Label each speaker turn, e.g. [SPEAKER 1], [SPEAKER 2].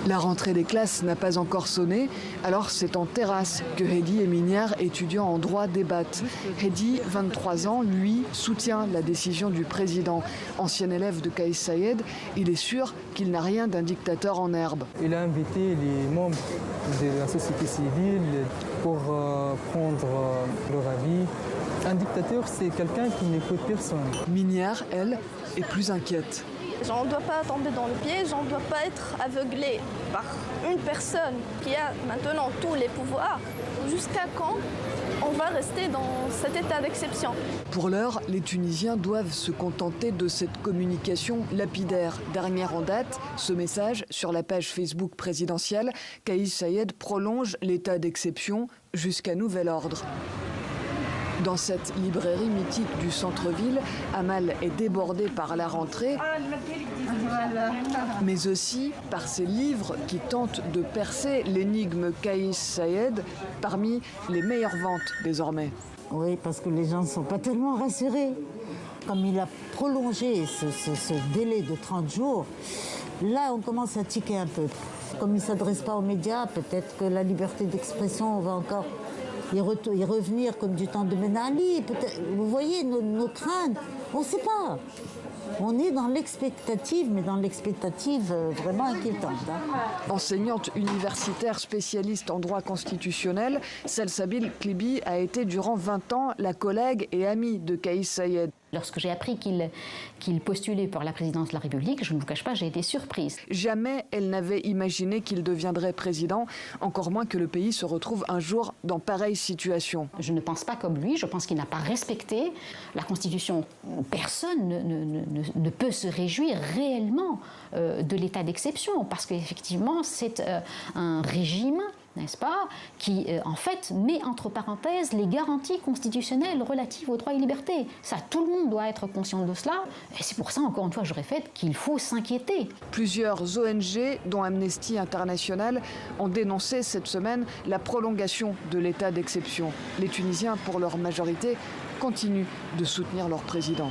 [SPEAKER 1] La rentrée des classes n'a pas encore sonné, alors c'est en terrasse que Hedi et Minière, étudiants en droit, débattent. Hedi, 23 ans, lui, soutient la décision du président. Ancien élève de Kais Saied, il est sûr qu'il n'a rien d'un dictateur en herbe.
[SPEAKER 2] Il a invité les membres de la société civile pour prendre leur avis. Un dictateur, c'est quelqu'un qui n'écoute personne.
[SPEAKER 1] Minière, elle, est plus inquiète.
[SPEAKER 3] On ne doit pas tomber dans le piège, on ne doit pas être aveuglé par une personne qui a maintenant tous les pouvoirs. Jusqu'à quand on va rester dans cet état d'exception?
[SPEAKER 1] Pour l'heure, les Tunisiens doivent se contenter de cette communication lapidaire. Dernière en date, ce message sur la page Facebook présidentielle, Kais Saied prolonge l'état d'exception jusqu'à nouvel ordre. Dans cette librairie mythique du centre-ville, Amal est débordée par la rentrée, mais aussi par ces livres qui tentent de percer l'énigme Kais Saied parmi les meilleures ventes désormais.
[SPEAKER 4] Oui, parce que les gens ne sont pas tellement rassurés. Comme il a prolongé ce délai de 30 jours, là on commence à tiquer un peu. Comme il ne s'adresse pas aux médias, peut-être que la liberté d'expression va encore y revenir comme du temps de Ben Ali. Vous voyez nos craintes, on ne sait pas. On est dans l'expectative, mais dans l'expectative vraiment inquiétante.
[SPEAKER 1] Enseignante universitaire spécialiste en droit constitutionnel, Salsabil Klibi a été durant 20 ans la collègue et amie de Kais Saied.
[SPEAKER 5] Lorsque j'ai appris qu'il postulait pour la présidence de la République, je ne vous cache pas, j'ai été surprise.
[SPEAKER 1] Jamais elle n'avait imaginé qu'il deviendrait président, encore moins que le pays se retrouve un jour dans pareille situation.
[SPEAKER 5] Je ne pense pas comme lui, je pense qu'il n'a pas respecté la Constitution. Personne ne peut se réjouir réellement de l'état d'exception, parce qu'effectivement, c'est un régime, n'est-ce pas, qui en fait met entre parenthèses les garanties constitutionnelles relatives aux droits et libertés. Ça, tout le monde doit être conscient de cela, et c'est pour ça, encore une fois, je répète, qu'il faut s'inquiéter.
[SPEAKER 1] Plusieurs ONG, dont Amnesty International, ont dénoncé cette semaine la prolongation de l'état d'exception. Les Tunisiens, pour leur majorité, continuent de soutenir leur président.